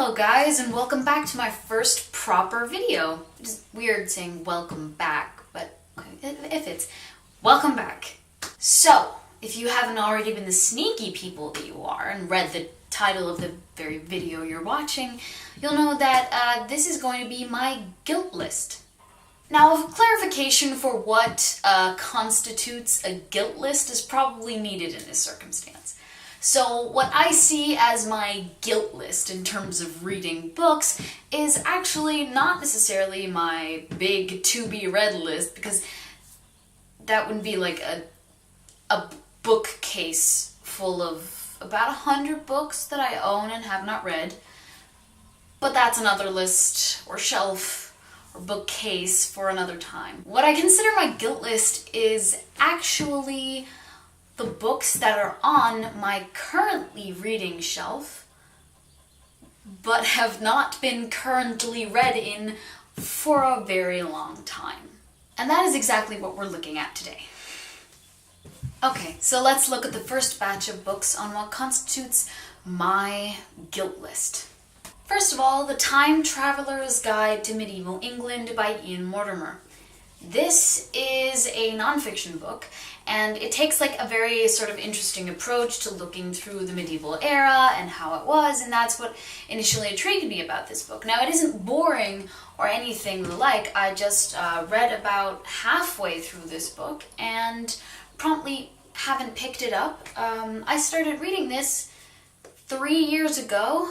Hello guys, and welcome back to my first proper video. It's weird saying welcome back, but if it's welcome back. So, if you haven't already been the sneaky people that you are and read the title of the very video you're watching, you'll know that this is going to be my guilt list. Now, clarification for what constitutes a guilt list is probably needed in this circumstance. So what I see as my guilt list in terms of reading books is actually not necessarily my big to-be-read list, because that would be like a bookcase full of about 100 books that I own and have not read. But that's another list or shelf or bookcase for another time. What I consider my guilt list is actually the books that are on my currently reading shelf, but have not been currently read in for a very long time. And that is exactly what we're looking at today. Okay, so let's look at the first batch of books on what constitutes my guilt list. First of all, The Time Traveler's Guide to Medieval England by Ian Mortimer. This is a nonfiction book, and it takes like a very sort of interesting approach to looking through the medieval era and how it was, and that's what initially intrigued me about this book. Now, it isn't boring or anything the like. I just read about halfway through this book and promptly haven't picked it up. I started reading this 3 years ago,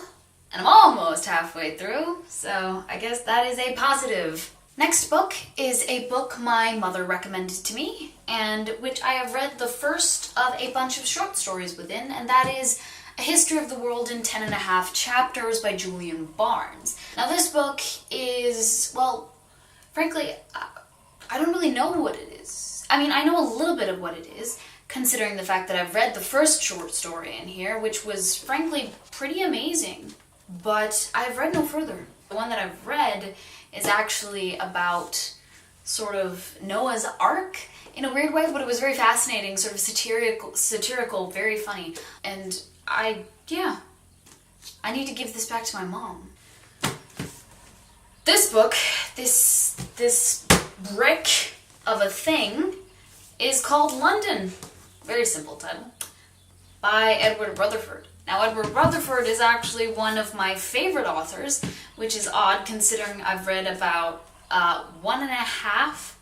and I'm almost halfway through, so I guess that is a positive. Next book is a book my mother recommended to me, and which I have read the first of a bunch of short stories within, and that is A History of the World in 10.5 Chapters by Julian Barnes. Now this book is, well, frankly, I don't really know what it is. I mean, I know a little bit of what it is, considering the fact that I've read the first short story in here, which was, frankly, pretty amazing, but I've read no further. The one that I've read is actually about sort of Noah's Ark in a weird way, but it was very fascinating, sort of satirical, very funny. And I need to give this back to my mom. This book, this brick of a thing, is called London. Very simple title. By Edward Rutherford. Now, Edward Rutherford is actually one of my favorite authors, which is odd considering I've read about 1.5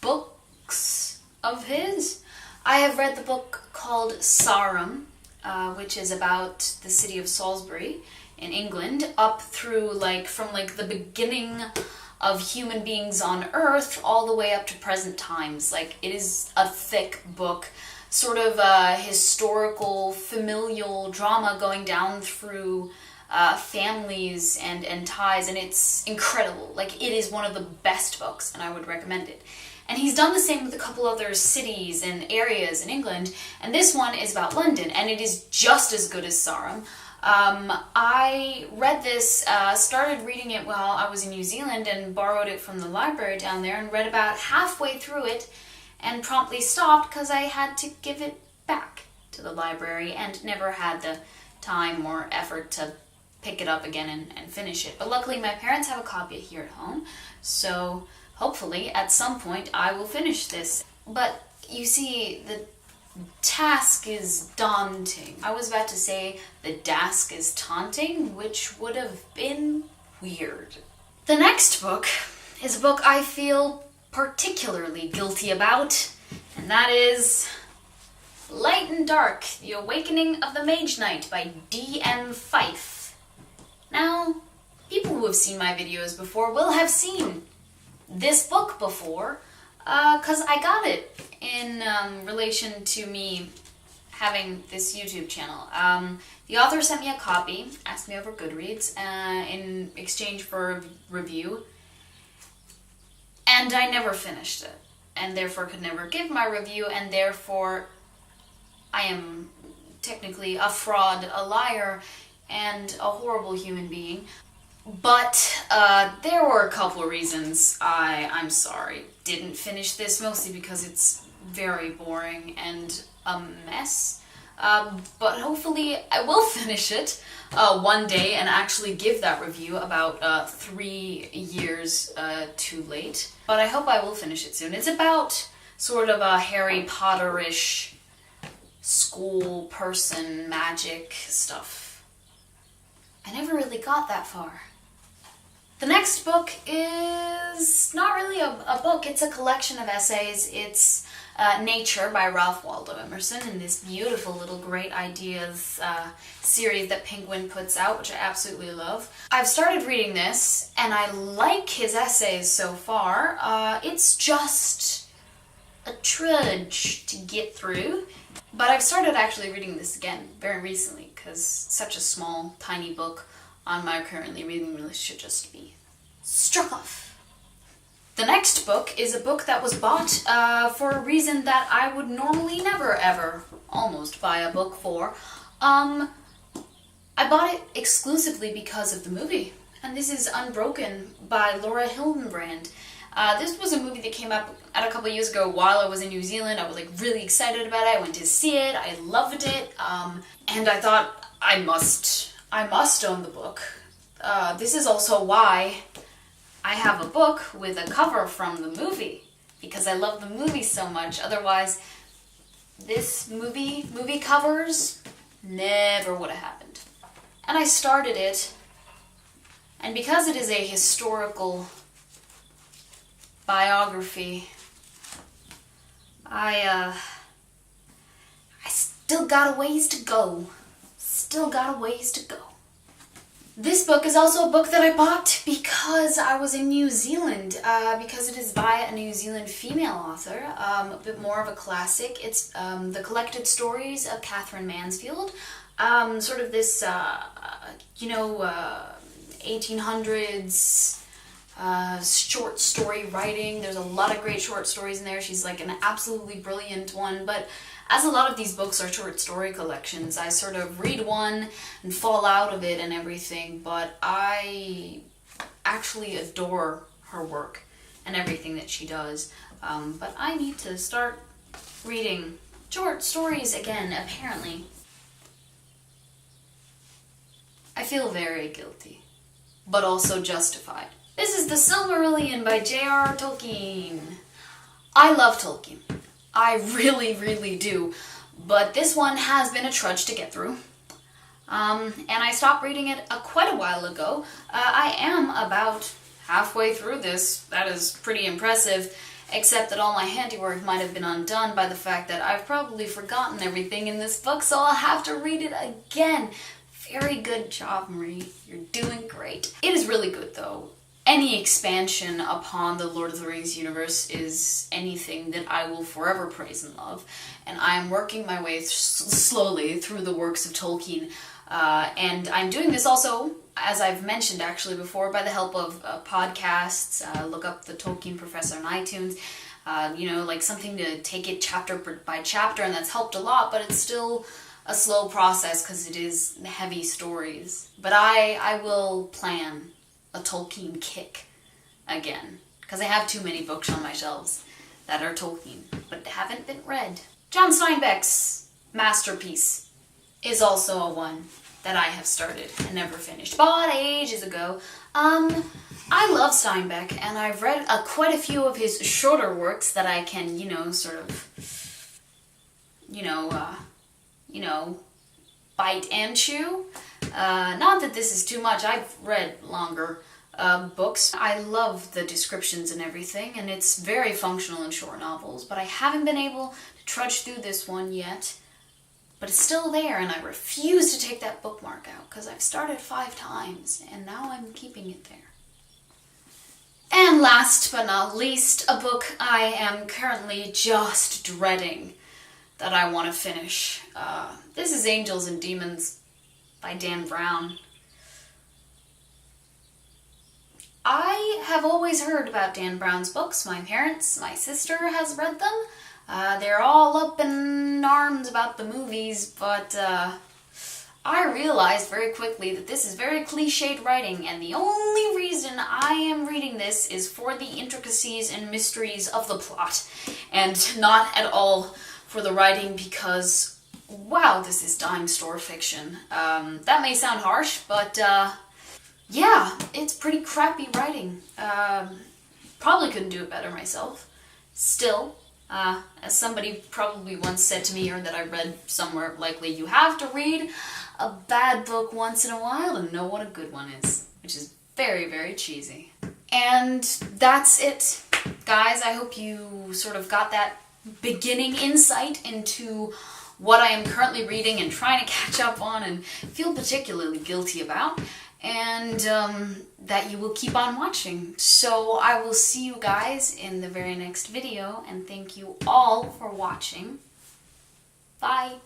books of his. I have read the book called Sarum, which is about the city of Salisbury in England, up through from the beginning of human beings on Earth all the way up to present times. It is a thick book. Sort of a historical, familial drama going down through families and ties, and it's incredible. It is one of the best books, and I would recommend it. And he's done the same with a couple other cities and areas in England, and this one is about London, and it is just as good as Sarum. I read this, started reading it while I was in New Zealand, and borrowed it from the library down there, and read about halfway through it, and promptly stopped because I had to give it back to the library and never had the time or effort to pick it up again and finish it. But luckily my parents have a copy here at home, so hopefully at some point I will finish this. But you see, the task is daunting. I was about to say the task is taunting, which would have been weird. The next book is a book I feel particularly guilty about, and that is Light and Dark, The Awakening of the Mage Knight by D.M. Fife. Now, people who have seen my videos before will have seen this book before, because I got it in relation to me having this YouTube channel. The author sent me a copy, asked me over Goodreads, in exchange for a review, and I never finished it, and therefore could never give my review, and therefore I am technically a fraud, a liar, and a horrible human being. But there were a couple of reasons I'm sorry, didn't finish this, mostly because it's very boring and a mess. but hopefully I will finish it one day and actually give that review about 3 years too late. But I hope I will finish it soon. It's about sort of a Harry Potter-ish school person magic stuff. I never really got that far. The next book is not really a book, it's a collection of essays. It's Nature by Ralph Waldo Emerson in this beautiful little Great Ideas series that Penguin puts out, which I absolutely love. I've started reading this, and I like his essays so far. It's just a trudge to get through, but I've started actually reading this again very recently, because such a small, tiny book on my currently reading list should just be struck off. The next book is a book that was bought for a reason that I would normally never ever almost buy a book for. I bought it exclusively because of the movie, and this is Unbroken by Laura Hildenbrand. This was a movie that came out a couple years ago while I was in New Zealand. I was like really excited about it. I went to see it. I loved it, and I thought I must own the book. This is also why I have a book with a cover from the movie, because I love the movie so much. Otherwise, this movie covers never would have happened. And I started it, and because it is a historical biography, I still got a ways to go. This book is also a book that I bought because I was in New Zealand, because it is by a New Zealand female author, a bit more of a classic. It's The Collected Stories of Catherine Mansfield, sort of this, 1800s short story writing. There's a lot of great short stories in there. She's like an absolutely brilliant one, but as a lot of these books are short story collections, I sort of read one and fall out of it and everything, but I actually adore her work and everything that she does. But I need to start reading short stories again, apparently. I feel very guilty, but also justified. This is The Silmarillion by J.R.R. Tolkien. I love Tolkien. I really, really do. But this one has been a trudge to get through. And I stopped reading it quite a while ago. I am about halfway through this. That is pretty impressive, except that all my handiwork might have been undone by the fact that I've probably forgotten everything in this book, so I'll have to read it again. Very good job, Marie. You're doing great. It is really good, though. Any expansion upon the Lord of the Rings universe is anything that I will forever praise and love, and I am working my way slowly through the works of Tolkien, and I'm doing this also, as I've mentioned actually before, by the help of podcasts. Look up the Tolkien Professor on iTunes, like something to take it chapter by chapter, and that's helped a lot, but it's still a slow process because it is heavy stories. But I will plan a Tolkien kick again, because I have too many books on my shelves that are Tolkien, but haven't been read. John Steinbeck's masterpiece is also a one that I have started and never finished. Bought ages ago. I love Steinbeck, and I've read quite a few of his shorter works that I can, bite and chew. Not that this is too much. I've read longer books. I love the descriptions and everything, and it's very functional in short novels, but I haven't been able to trudge through this one yet. But it's still there, and I refuse to take that bookmark out because I've started 5 times, and now I'm keeping it there. And last but not least, a book I am currently just dreading that I want to finish. This is Angels and Demons by Dan Brown. I have always heard about Dan Brown's books. My parents, my sister has read them. They're all up in arms about the movies, but I realized very quickly that this is very cliched writing, and the only reason I am reading this is for the intricacies and mysteries of the plot, and not at all for the writing, because wow, this is dime store fiction. That may sound harsh, but yeah, it's pretty crappy writing. Probably couldn't do it better myself. Still, as somebody probably once said to me, or that I read somewhere, likely, you have to read a bad book once in a while to know what a good one is, which is very, very cheesy. And that's it, guys. I hope you sort of got that beginning insight into what I am currently reading and trying to catch up on and feel particularly guilty about, and that you will keep on watching. So I will see you guys in the very next video, and thank you all for watching. Bye!